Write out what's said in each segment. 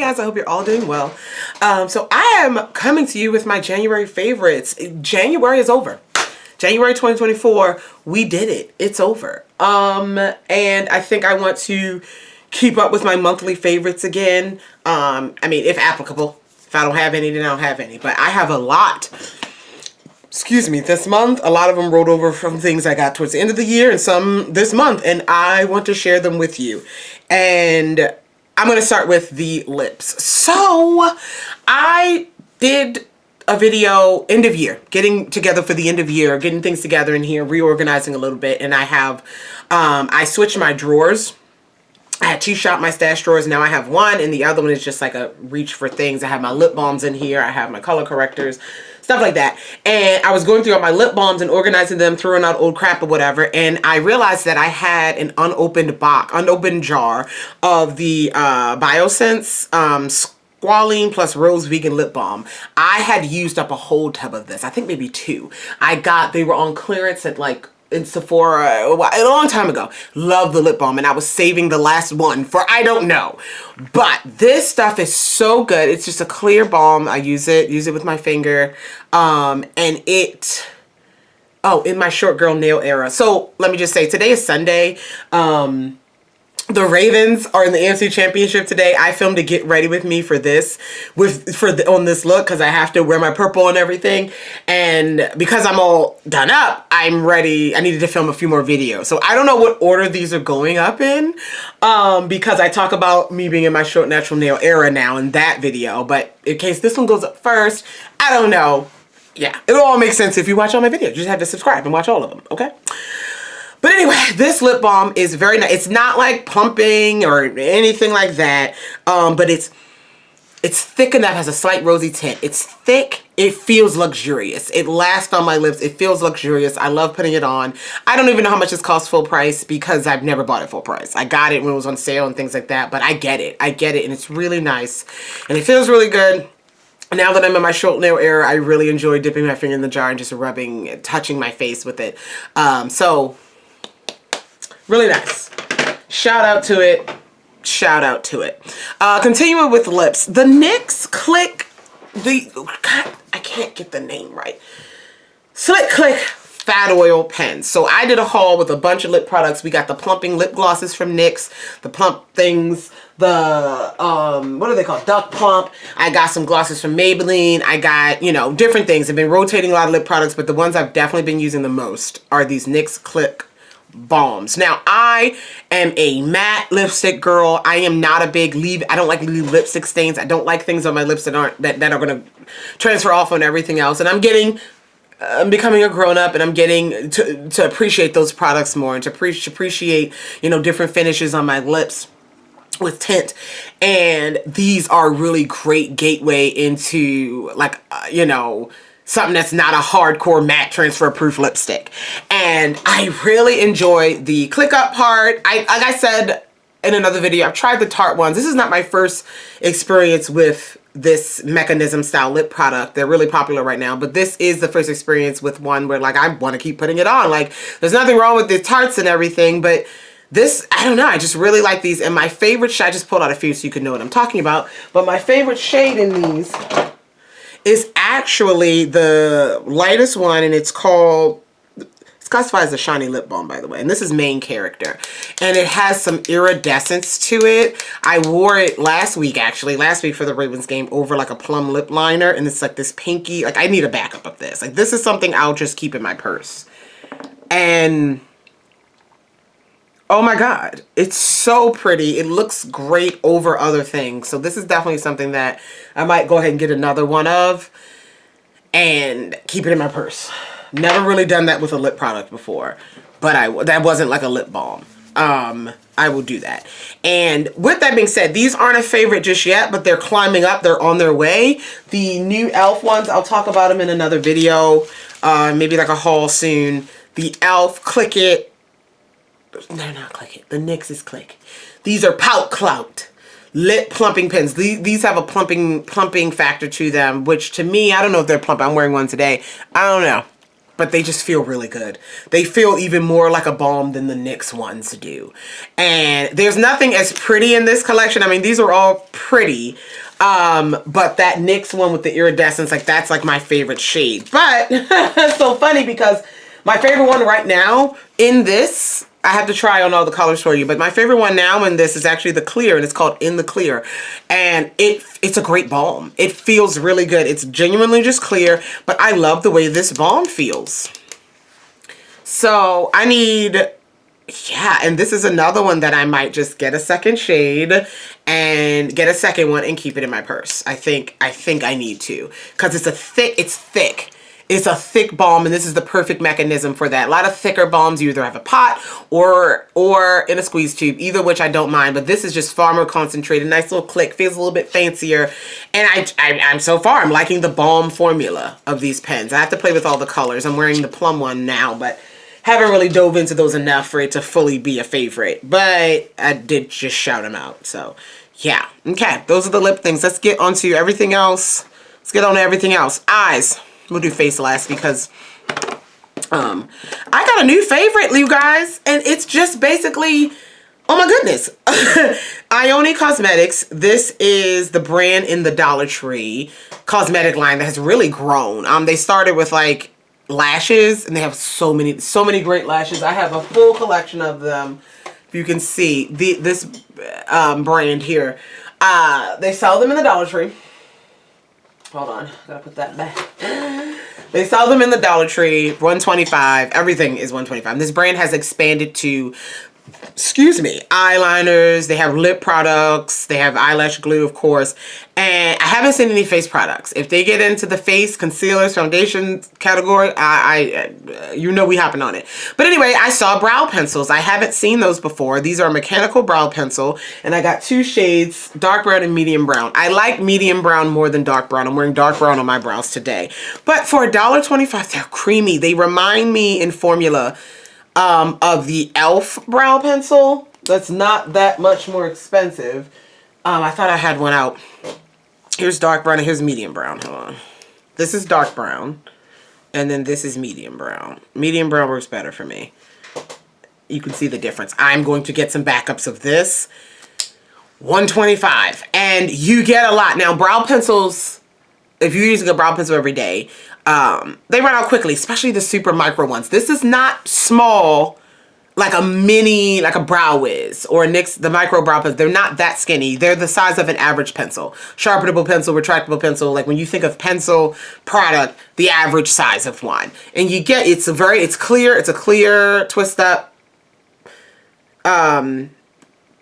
guys, I hope you're all doing well. So I am coming to you with my January favorites. January is over. January 2024, we did it. It's over. And I think I want to keep up with my monthly favorites again. I mean, if applicable. If I don't have any, then I don't have any. But I have a lot. Excuse me, this month, a lot of them rolled over from things I got towards the end of the year and some this month, and I want to share them with you. And I'm going to start with the lips. So I did a video end of year, getting together for the end of year, getting things together in here, reorganizing a little bit, and I have, I switched my drawers. I had two shop my stash drawers. Now I have one, and the other one is just like a reach for things. I have my lip balms in here. I have my color correctors, stuff like that. And I was going through all my lip balms and organizing them, throwing out old crap or whatever. And I realized that I had an unopened jar of the Biosense Squalene plus Rose Vegan Lip Balm. I had used up a whole tub of this. I think maybe two. They were on clearance at like in Sephora a long time ago. Love the lip balm, and I was saving the last one for I don't know. But this stuff is so good. It's just a clear balm. I use it with my finger. And it, in my short girl nail era. So let me just say, today is Sunday. The Ravens are in the AFC Championship today. I filmed to get ready with me for this, on this look, because I have to wear my purple and everything. And because I'm all done up, I'm ready. I needed to film a few more videos. So I don't know what order these are going up in, because I talk about me being in my short natural nail era now in that video. But in case this one goes up first, I don't know. Yeah, it'll all make sense if you watch all my videos. You just have to subscribe and watch all of them, okay? But anyway, this lip balm is very nice. It's not like pumping or anything like that, but it's thick enough, has a slight rosy tint. It's thick. It feels luxurious. It lasts on my lips. It feels luxurious. I love putting it on. I don't even know how much this costs full price because I've never bought it full price. I got it when it was on sale and things like that, but I get it. I get it, and it's really nice, and it feels really good. Now that I'm in my short nail era, I really enjoy dipping my finger in the jar and just touching my face with it. So really nice. Shout out to it. Shout out to it. Continuing with lips. The NYX I can't get the name right. Slick Click Fat Oil Pens. So I did a haul with a bunch of lip products. We got the plumping lip glosses from NYX. The plump things. The, what are they called? Duck Plump. I got some glosses from Maybelline. I got, different things. I've been rotating a lot of lip products, but the ones I've definitely been using the most are these NYX Click balms. Now, I am a matte lipstick girl. I am not a big I don't like leave lipstick stains. I don't like things on my lips that are going to transfer off on everything else. And I'm becoming a grown-up, and I'm getting to appreciate those products more and to appreciate, different finishes on my lips with tint. And these are really great gateway into something that's not a hardcore matte transfer proof lipstick. And I really enjoy the click up part. Like I said in another video, I've tried the Tarte ones. This is not my first experience with this mechanism style lip product. They're really popular right now, but this is the first experience with one where I want to keep putting it on. There's nothing wrong with the Tartes and everything, but this, I don't know, I just really like these. And my favorite shade, I just pulled out a few so you can know what I'm talking about, but my favorite shade in these is actually the lightest one, and it's classified as a shiny lip balm, by the way. And this is Main Character. And it has some iridescence to it. I wore it last week for the Ravens game, over like a plum lip liner. And it's like this pinky, I need a backup of this. This is something I'll just keep in my purse. And oh my God, it's so pretty. It looks great over other things. So this is definitely something that I might go ahead and get another one of and keep it in my purse. Never really done that with a lip product before, but that wasn't like a lip balm. I will do that. And with that being said, these aren't a favorite just yet, but they're climbing up. They're on their way. The new e.l.f. ones, I'll talk about them in another video, maybe like a haul soon. The e.l.f. Click It. No, not Click It. The NYX is Click. These are Pout Clout lip plumping pens. These have a plumping factor to them, which to me, I don't know if they're plump. I'm wearing one today. I don't know. but they just feel really good. They feel even more like a balm than the NYX ones do. And there's nothing as pretty in this collection. I mean, these are all pretty. But that NYX one with the iridescence, like that's like my favorite shade. But it's so funny because my favorite one right now in this, I have to try on all the colors for you, but my favorite one now in this is actually the clear, and it's called In the Clear. And it's a great balm. It feels really good. It's genuinely just clear, but I love the way this balm feels. So I need, yeah, and this is another one that I might just get a second shade and get a second one and keep it in my purse. I think I need to, because it's thick. It's a thick balm, and this is the perfect mechanism for that. A lot of thicker balms, you either have a pot or in a squeeze tube, either which I don't mind, but this is just far more concentrated. Nice little click, feels a little bit fancier. And I'm so far, I'm liking the balm formula of these pens. I have to play with all the colors. I'm wearing the plum one now, but haven't really dove into those enough for it to fully be a favorite. But I did just shout them out, so yeah. Okay, those are the lip things. Let's get onto everything else. Let's get on to everything else. Eyes. We'll do face last because I got a new favorite, you guys, and it's just basically, oh my goodness, Ione Cosmetics. This is the brand in the Dollar Tree cosmetic line that has really grown. They started with like lashes, and they have so many great lashes. I have a full collection of them. If you can see this brand here, they sell them in the Dollar Tree. Hold on, gotta put that back. They sell them in the Dollar Tree, $125. Everything is $125. This brand has expanded to, excuse me, eyeliners. They have lip products. They have eyelash glue, of course. And I haven't seen any face products. If they get into the face, concealers, foundation category, you know we hopping on it. But anyway, I saw brow pencils. I haven't seen those before. These are a mechanical brow pencil. And I got two shades, dark brown and medium brown. I like medium brown more than dark brown. I'm wearing dark brown on my brows today. But for $1.25, they're creamy. They remind me in formula of the e.l.f. brow pencil. That's not that much more expensive. I thought I had one out. Here's dark brown and here's medium brown. Hold on. This is dark brown. And then this is medium brown. Medium brown works better for me. You can see the difference. I'm going to get some backups of this. $125. And you get a lot. Now, brow pencils, if you're using a brow pencil every day, they run out quickly, especially the super micro ones. This is not small, like a mini, like a Brow Wiz or a NYX, the micro brow pencil. They're not that skinny. They're the size of an average pencil. Sharpenable pencil, retractable pencil. Like when you think of pencil product, the average size of one. And you get, it's clear. It's a clear twist up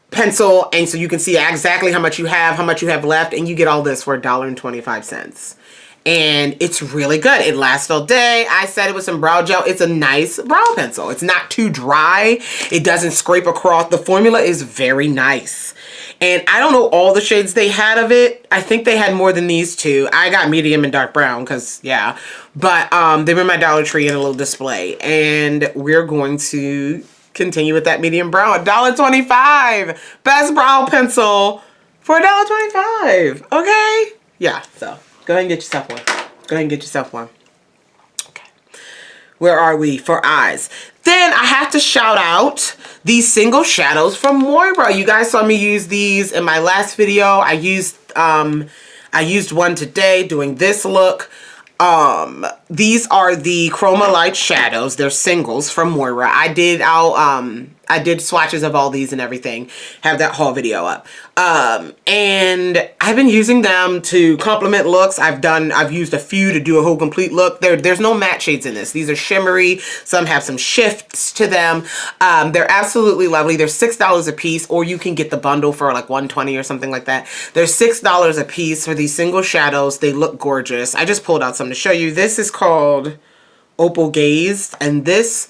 pencil. And so you can see exactly how much you have left. And you get all this for $1.25. And it's really good. It lasts all day. I said it with some brow gel. It's a nice brow pencil. It's not too dry. It doesn't scrape across. The formula is very nice. And I don't know all the shades they had of it. I think they had more than these two. I got medium and dark brown because, yeah. But they were in my Dollar Tree in a little display. And we're going to continue with that medium brown. $1.25. Best brow pencil for $1.25. Okay? Yeah, so go ahead and get yourself one. Go ahead and get yourself one. Okay. Where are we for eyes? Then I have to shout out these single shadows from Morra. You guys saw me use these in my last video. I used one today doing this look. These are the Chroma Light shadows. They're singles from Morra. I did swatches of all these and everything. Have that haul video up. And I've been using them to complement looks. I've used a few to do a whole complete look. There's no matte shades in this. These are shimmery. Some have some shifts to them. They're absolutely lovely. They're $6 a piece, or you can get the bundle for like $120 or something like that. They're $6 a piece for these single shadows. They look gorgeous. I just pulled out some to show you. This is called Opal Gaze, and this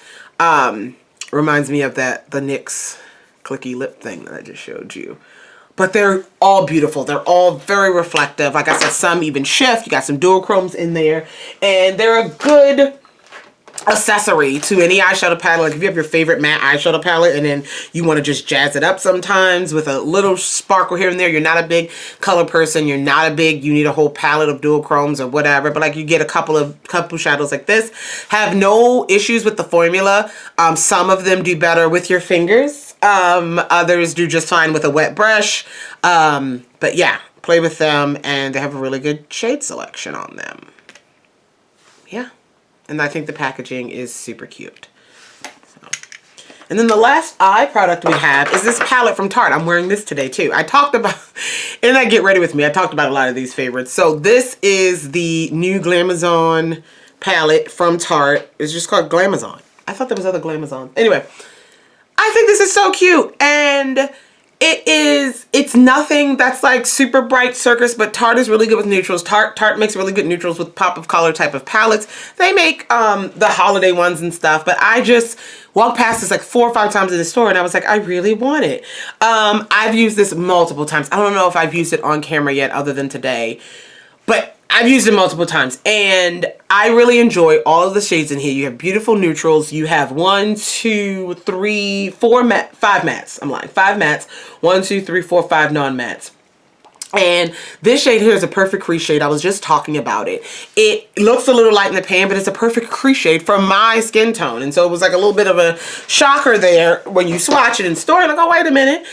reminds me of the NYX clicky lip thing that I just showed you. But they're all beautiful. They're all very reflective. Like I said, some even shift. You got some dual chromes in there. And they're a good accessory to any eyeshadow palette. Like if you have your favorite matte eyeshadow palette and then you want to just jazz it up sometimes with a little sparkle here and there. You're not a big color person. You're not a big, you need a whole palette of dual chromes or whatever. But like you get a couple shadows like this. Have no issues with the formula. Some of them do better with your fingers. Others do just fine with a wet brush. But yeah, play with them and they have a really good shade selection on them. Yeah. And I think the packaging is super cute. So. And then the last eye product we have is this palette from Tarte. I'm wearing this today too. I talked about, and I get ready with me, I talked about a lot of these favorites. So this is the new Glamazon palette from Tarte. It's just called Glamazon. I thought there was other Glamazon. Anyway, I think this is so cute. And it's nothing that's like super bright circus, but Tarte is really good with neutrals. Tarte makes really good neutrals with pop of color type of palettes. They make the holiday ones and stuff, but I just walked past this like 4 or 5 times in the store and I was like, I really want it. I've used this multiple times. I don't know if I've used it on camera yet other than today, but I've used it multiple times and I really enjoy all of the shades in here. You have beautiful neutrals. You have 1, 2, 3, 4 matte, 5 mattes. I'm lying, 5 mattes, 1, 2, 3, 4, 5 non-mattes. And this shade here is a perfect crease shade. I was just talking about it. It looks a little light in the pan, but it's a perfect crease shade for my skin tone. And so it was like a little bit of a shocker there when you swatch it in store. Like, oh, wait a minute.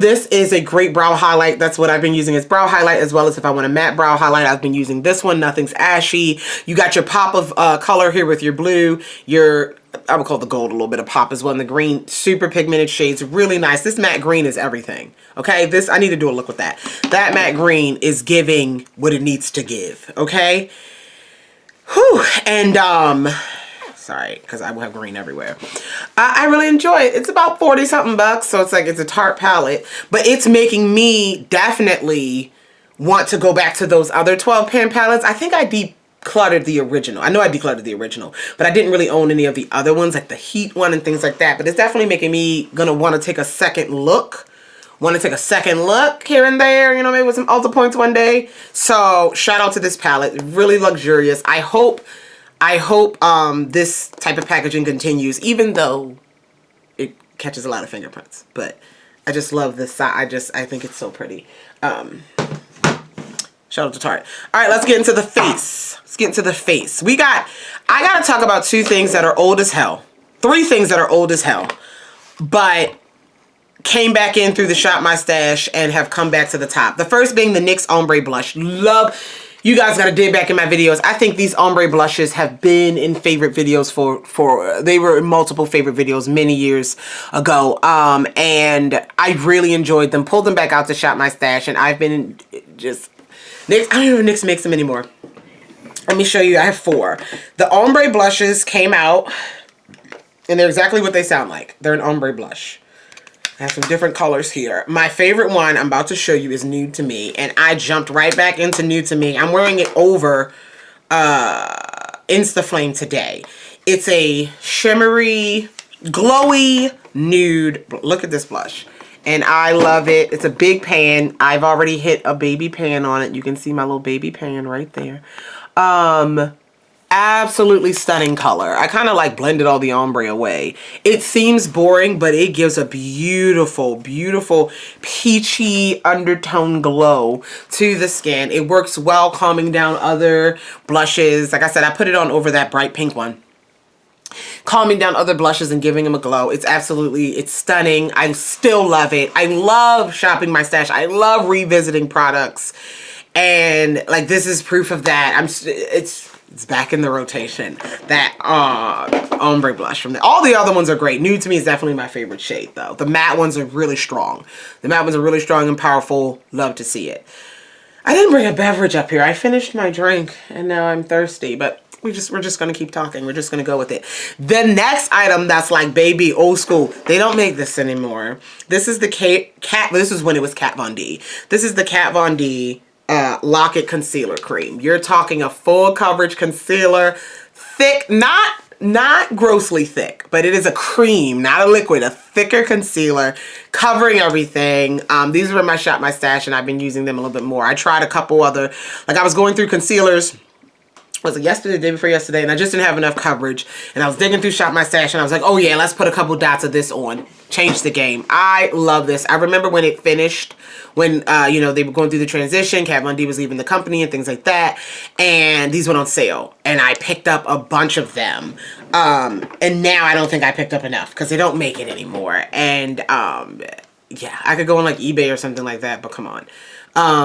This is a great brow highlight. That's what I've been using as brow highlight, as well as if I want a matte brow highlight, I've been using this one. Nothing's ashy. You got your pop of color here with your blue, your I would call the gold a little bit of pop as well. And the green, super pigmented shades, really nice. This matte green is everything. Okay, this, I need to do a look with that. That matte green is giving what it needs to give. Okay. Whew. And sorry, because I will have green everywhere. I really enjoy it. It's about 40 something bucks. So it's like, it's a Tarte palette, but it's making me definitely want to go back to those other 12 pan palettes. I think I decluttered the original. I know I decluttered the original, but I didn't really own any of the other ones, like the Heat one and things like that. But it's definitely making me gonna want to take a second look. Want to take a second look here and there, you know, maybe with some Ulta points one day. So shout out to this palette. Really luxurious. I hope this type of packaging continues, even though it catches a lot of fingerprints. But I just love this side. I think it's so pretty. Shout out to Tarte. All right, let's get into the face. Let's get into the face. I gotta talk about 2 things that are old as hell. 3 things that are old as hell, but came back in through the Shop My Stash and have come back to the top. The first being the NYX Ombre Blush. Love, you guys gotta dig back in my videos. I think these ombre blushes have been in favorite videos they were in multiple favorite videos many years ago. And I really enjoyed them. Pulled them back out to Shop My Stash and I've been just, NYX, I don't even know if NYX makes them anymore. Let me show you. I have 4. The ombre blushes came out, and they're exactly what they sound like. They're an ombre blush. I have some different colors here. My favorite one I'm about to show you is Nude to Me, and I jumped right back into Nude to Me. I'm wearing it over Instaflame today. It's a shimmery, glowy nude. Look at this blush. And I love it. It's a big pan. I've already hit a baby pan on it. You can see my little baby pan right there. Absolutely stunning color. I kind of like blended all the ombre away. It seems boring, but it gives a beautiful, beautiful peachy undertone glow to the skin. It works well calming down other blushes. Like I said, I put it on over that bright pink one, calming down other blushes and giving them a glow. It's stunning. I still love it. I love shopping my stash. I love revisiting products. And like, this is proof of that. It's back in the rotation. That ombre blush from all the other ones are great. Nude to Me is definitely my favorite shade though. The matte ones are really strong. The matte ones are really strong and powerful. Love to see it. I didn't bring a beverage up here. I finished my drink and now I'm thirsty, but we're just gonna keep talking. We're just gonna go with it. The next item that's like baby old school. They don't make this anymore. This is the this is when it was Kat Von D. This is the Kat Von D Lock-It Concealer Cream. You're talking a full coverage concealer, thick, not grossly thick, but it is a cream, not a liquid, a thicker concealer covering everything. These were in my Shop My Stash and I've been using them a little bit more. I tried a couple other, like I was going through concealers was it yesterday, the day before yesterday, and I just didn't have enough coverage, and I was digging through Shop My Stash, and I was like, oh yeah, let's put a couple dots of this on. Change the game. I love this. I remember when it finished, when, you know, they were going through the transition, Kat Von D was leaving the company and things like that, and these went on sale, and I picked up a bunch of them, and now I don't think I picked up enough, because they don't make it anymore, and, yeah, I could go on like eBay or something like that, but come on.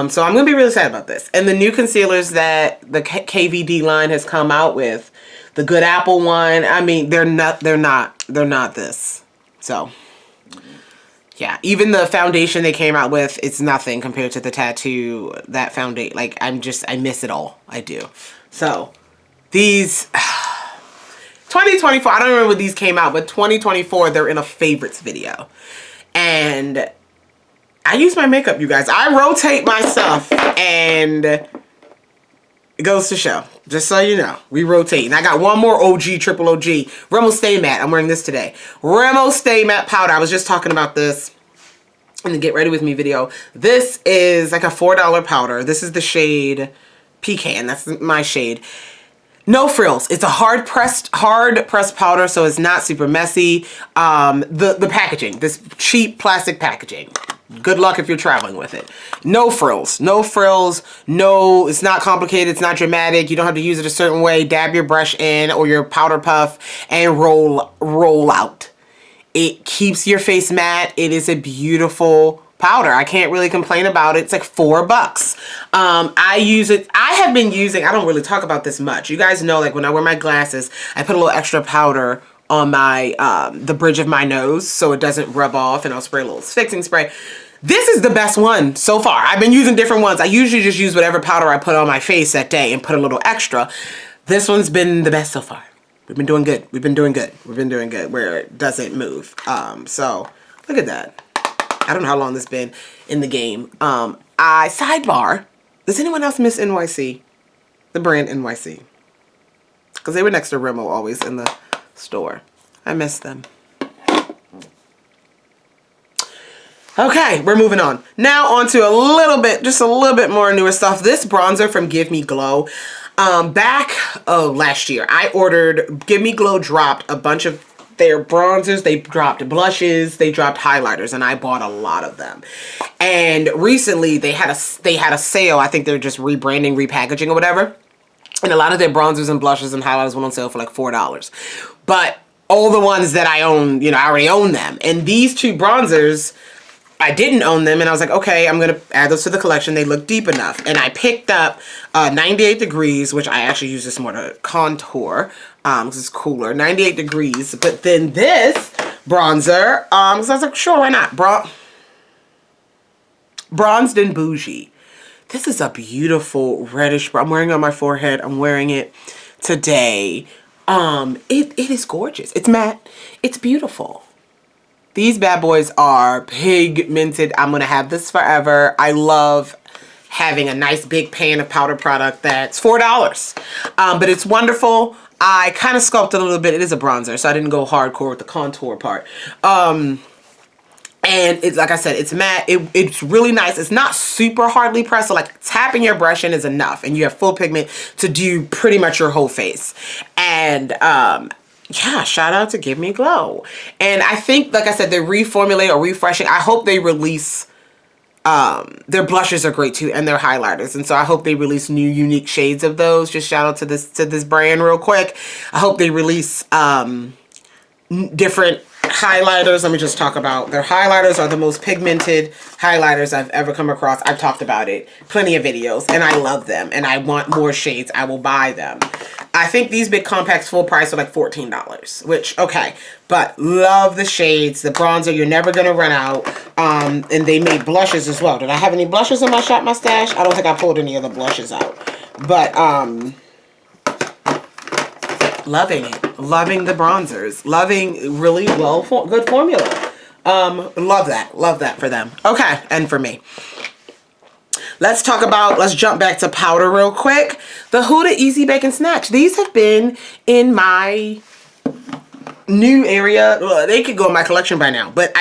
So I'm going to be really sad about this. And the new concealers that the KVD line has come out with, the Good Apple one, I mean, they're not this. So, yeah, even the foundation they came out with, it's nothing compared to the Tattoo, that foundation. Like, I miss it all. I do. So, these, 2024, I don't remember when these came out, but 2024, they're in a favorites video. And I use my makeup, you guys. I rotate my stuff, and it goes to show. Just so you know, we rotate. And I got one more OG, triple OG, Rimmel Stay Matte. I'm wearing this today. Rimmel Stay Matte powder. I was just talking about this in the Get Ready With Me video. This is like a $4 powder. This is the shade Pecan. That's my shade. No frills. It's a hard pressed powder, so it's not super messy. The packaging, this cheap plastic packaging. Good luck if you're traveling with it. No frills. No frills. No, it's not complicated. It's not dramatic. You don't have to use it a certain way. Dab your brush in or your powder puff and roll out. It keeps your face matte. It is a beautiful powder. I can't really complain about it. It's like $4. I use it. I have been using, I don't really talk about this much. You guys know, like when I wear my glasses, I put a little extra powder on my, the bridge of my nose so it doesn't rub off, and I'll spray a little fixing spray. This is the best one so far. I've been using different ones. I usually just use whatever powder I put on my face that day and put a little extra. This one's been the best so far. We've been doing good. We've been doing good. We've been doing good where it doesn't move. So look at that. I don't know how long this has been in the game. Sidebar. Does anyone else miss NYC? The brand NYC. Because they were next to Rimmel always in the store. I miss them. Okay, we're moving on. Now on to just a little bit more newer stuff. This bronzer from Give Me Glow. Last year, I ordered, Give Me Glow dropped a bunch of their bronzers, they dropped blushes, they dropped highlighters, and I bought a lot of them. And recently they had a sale. I think they're just rebranding, repackaging or whatever. And a lot of their bronzers and blushes and highlighters went on sale for like $4. But all the ones that I own, you know, I already own them. And these two bronzers, I didn't own them, and I was like, okay, I'm going to add those to the collection. They look deep enough. And I picked up 98 Degrees, which I actually use this more to contour, because it's cooler. 98 Degrees. But then this bronzer, because I was like, sure, why not? Bronzed and Bougie. This is a beautiful reddish brown. I'm wearing it on my forehead. I'm wearing it today. It is gorgeous. It's matte. It's beautiful. These bad boys are pigmented. I'm going to have this forever. I love having a nice big pan of powder product that's $4. But it's wonderful. I kind of sculpted a little bit. It is a bronzer, so I didn't go hardcore with the contour part. And it's, like I said, it's matte. It's really nice. It's not super hardly pressed, so like tapping your brush in is enough. And you have full pigment to do pretty much your whole face. And yeah, shout out to Give Me Glow. And I think, like I said, they're reformulating or refreshing. I hope they release, their blushes are great too, and their highlighters. And so I hope they release new unique shades of those. Just shout out to this brand real quick. I hope they release different highlighters. Let me just talk about their highlighters. Are the most pigmented highlighters I've ever come across. I've talked about it plenty of videos, and I love them, and I want more shades. I will buy them. I think these big compacts full price are like $14, which, okay, but love the shades. The bronzer, you're never gonna run out. And they made blushes as well. Did I have any blushes in my Shop My Stash? I don't think I pulled any of the blushes out, but loving it. Loving the bronzers. Loving really good formula. Love that for them. Okay, and for me. Let's jump back to powder real quick. The Huda Easy Bake and Snatch. These have been in my new area. Well, they could go in my collection by now, but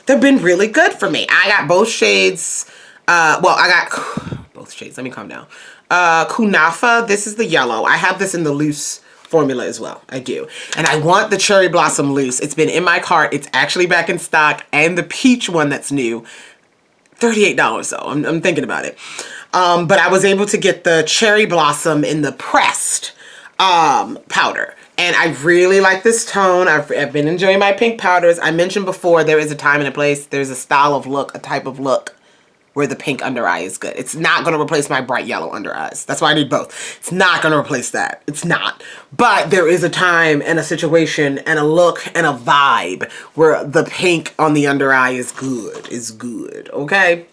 they've been really good for me. I got both shades. Well, I got both shades. Let me calm down. Kunafa. This is the yellow. I have this in the loose formula as well. I do. And I want the Cherry Blossom loose. It's been in my cart. It's actually back in stock. And the peach one that's new. $38 though. I'm thinking about it. But I was able to get the Cherry Blossom in the pressed powder. And I really like this tone. I've been enjoying my pink powders. I mentioned before there is a time and a place. There's a style of look, a type of look where the pink under eye is good. It's not going to replace my bright yellow under eyes. That's why I need both. It's not going to replace that. It's not. But there is a time and a situation and a look and a vibe where the pink on the under eye is good. Is good. Okay?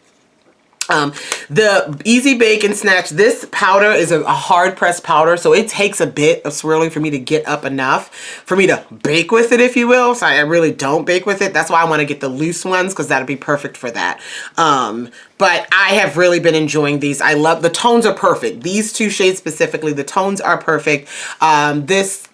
The Easy Bake and Snatch, this powder is a hard pressed powder, so it takes a bit of swirling for me to get up enough for me to bake with it, if you will. So I really don't bake with it. That's why I want to get the loose ones, because that'd be perfect for that. But I have really been enjoying these. I love, the tones are perfect. These two shades specifically, the tones are perfect. This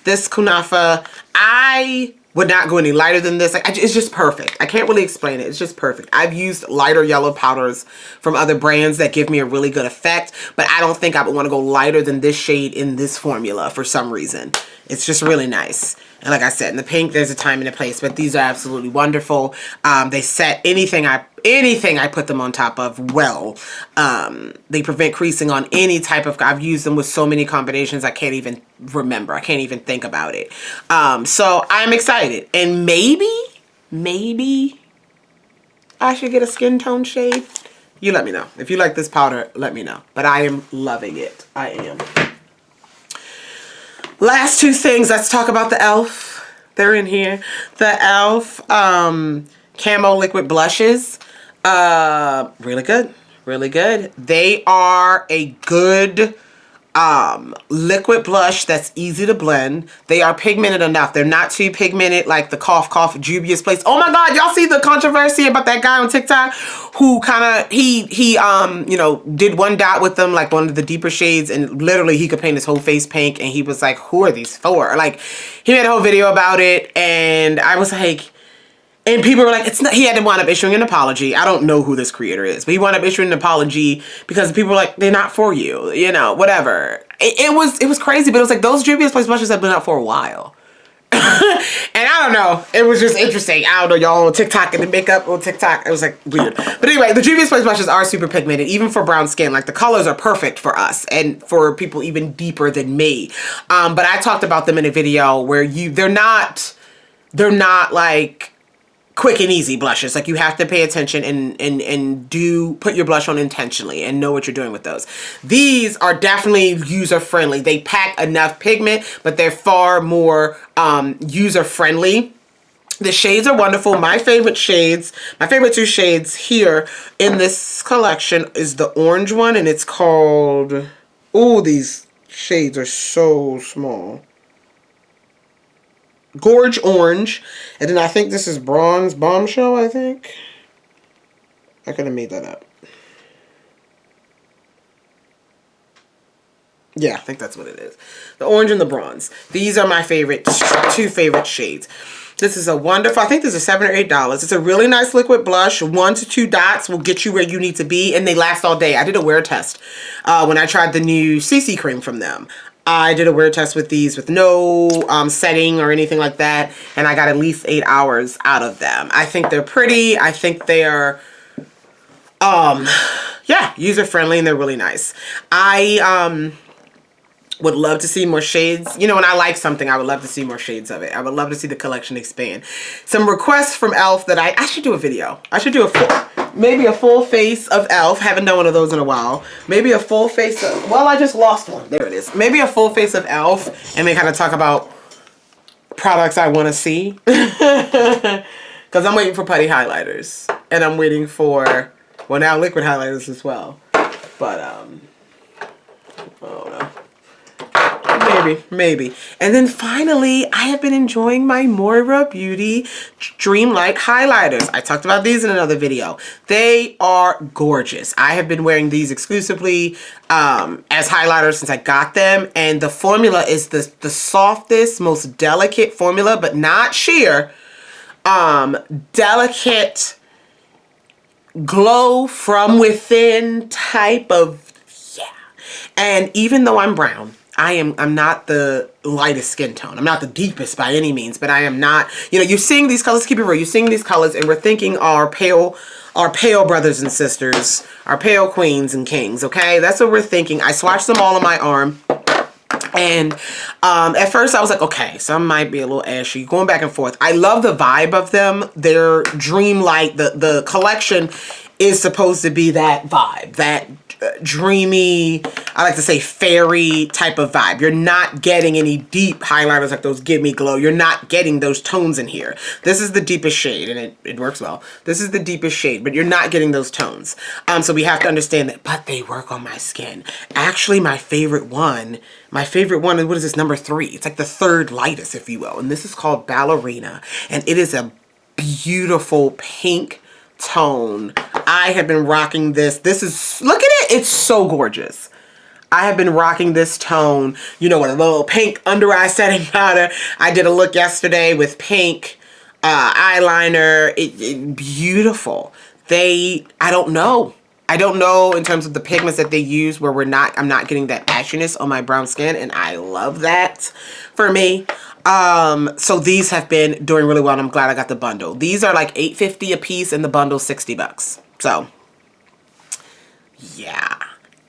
Kunafa, I would not go any lighter than this. It's just perfect. I can't really explain it. It's just perfect. I've used lighter yellow powders from other brands that give me a really good effect, but I don't think I would want to go lighter than this shade in this formula for some reason. It's just really nice. And like I said, in the pink, there's a time and a place, but these are absolutely wonderful. They set anything I put them on top of well. They prevent creasing on any type of, I've used them with so many combinations I can't even remember. I can't even think about it. So I'm excited. And maybe I should get a skin tone shade. You let me know. If you like this powder, let me know. But I am loving it. I am. Last two things, let's talk about the e.l.f. They're in here. The e.l.f. Camo liquid blushes. Really good. Really good. They are a good liquid blush that's easy to blend. They are pigmented enough. They're not too pigmented like the Cough Cough Dubious Place. Oh my God, y'all see the controversy about that guy on TikTok who kind of, he you know, did one dot with them, like one of the deeper shades, and literally he could paint his whole face pink, and he was like, who are these for? Like, he made a whole video about it, and I was like, and people were like, it's not, he had to wind up issuing an apology. I don't know who this creator is, but he wound up issuing an apology because people were like, they're not for you, you know, whatever. It was crazy, but it was like, those Dubious Place blushes have been out for a while. And I don't know, it was just interesting. I don't know, y'all on TikTok and the makeup on TikTok, it was like weird. But anyway, the Dubious Place blushes are super pigmented, even for brown skin. Like, the colors are perfect for us and for people even deeper than me. But I talked about them in a video where they're not like quick and easy blushes. Like, you have to pay attention and do put your blush on intentionally and know what you're doing with those. These are definitely user friendly. They pack enough pigment, but they're far more user friendly. The shades are wonderful. My favorite shades, my favorite two shades here in this collection is the orange one, and it's called, oh, these shades are so small. Gorge Orange. And then I think this is Bronze Bombshell, I think. I could have made that up. Yeah, I think that's what it is. The orange and the bronze. These are my favorite, two favorite shades. This is a wonderful, I think this is $7 or $8. It's a really nice liquid blush. 1 to 2 dots will get you where you need to be, and they last all day. I did a wear test when I tried the new CC cream from them. I did a wear test with these with no setting or anything like that, and I got at least 8 hours out of them. I think they're pretty. I think they are, yeah, user-friendly, and they're really nice. I would love to see more shades. You know, when I like something, I would love to see more shades of it. I would love to see the collection expand. Some requests from e.l.f. that I should do a video. I should do maybe a full face of e.l.f. Haven't done one of those in a while. Maybe a full face of, well, I just lost one. There it is. Maybe a full face of e.l.f. and then kind of talk about products I want to see. Because I'm waiting for putty highlighters. And I'm waiting for, well, now liquid highlighters as well. But, I don't know. Maybe. And then finally, I have been enjoying my Morra Beauty Dreamlight highlighters. I talked about these in another video. They are gorgeous. I have been wearing these exclusively as highlighters since I got them. And the formula is the softest, most delicate formula, but not sheer. Delicate glow from within type of And even though I'm brown, I'm not the lightest skin tone. I'm not the deepest by any means, but I am not, you know, you're seeing these colors, keep it real, you're seeing these colors and we're thinking our pale brothers and sisters, our pale queens and kings, okay? That's what we're thinking. I swatched them all on my arm. And at first I was like, okay, some might be a little ashy, going back and forth. I love the vibe of them. They're Dreamlight. The collection is supposed to be that vibe, that dreamy, I like to say fairy type of vibe. You're not getting any deep highlighters like those Give Me Glow. You're not getting those tones in here. This is the deepest shade, and it works well. This is the deepest shade, but you're not getting those tones. So we have to understand that, but they work on my skin. Actually, my favorite one, what is this, number 3? It's like the third lightest, if you will. And this is called Ballerina. And it is a beautiful pink tone. I have been rocking this. This is, look at it. It's so gorgeous. I have been rocking this tone, you know, with a little pink under eye setting powder. I did a look yesterday with pink eyeliner. Beautiful. I don't know in terms of the pigments that they use where I'm not getting that ashiness on my brown skin, and I love that for me. So these have been doing really well, and I'm glad I got the bundle. These are like $8.50 a piece, and the bundle $60. So yeah.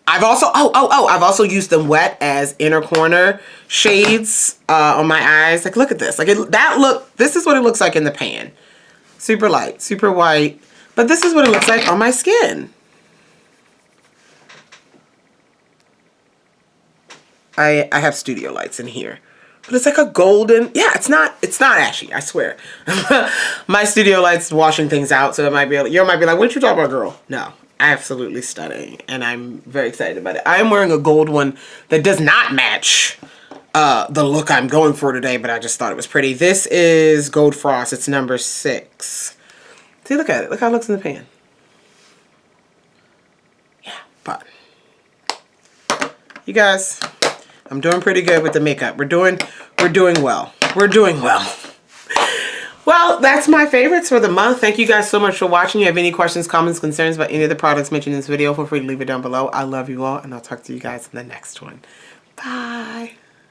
I've also I've also used them wet as inner corner shades on my eyes. Like, look at this. Like, this is what it looks like in the pan. Super light, super white, but this is what it looks like on my skin. I have studio lights in here. But it's like a golden, yeah, it's not ashy, I swear. My studio light's washing things out, so you might be like, what you talking about, girl? No, absolutely stunning, and I'm very excited about it. I am wearing a gold one that does not match the look I'm going for today, but I just thought it was pretty. This is Gold Frost. It's number 6. See, look at it. Look how it looks in the pan. Yeah, but you guys, I'm doing pretty good with the makeup. We're doing well. We're doing well. Well, that's my favorites for the month. Thank you guys so much for watching. If you have any questions, comments, concerns about any of the products mentioned in this video, feel free to leave it down below. I love you all, and I'll talk to you guys in the next one. Bye.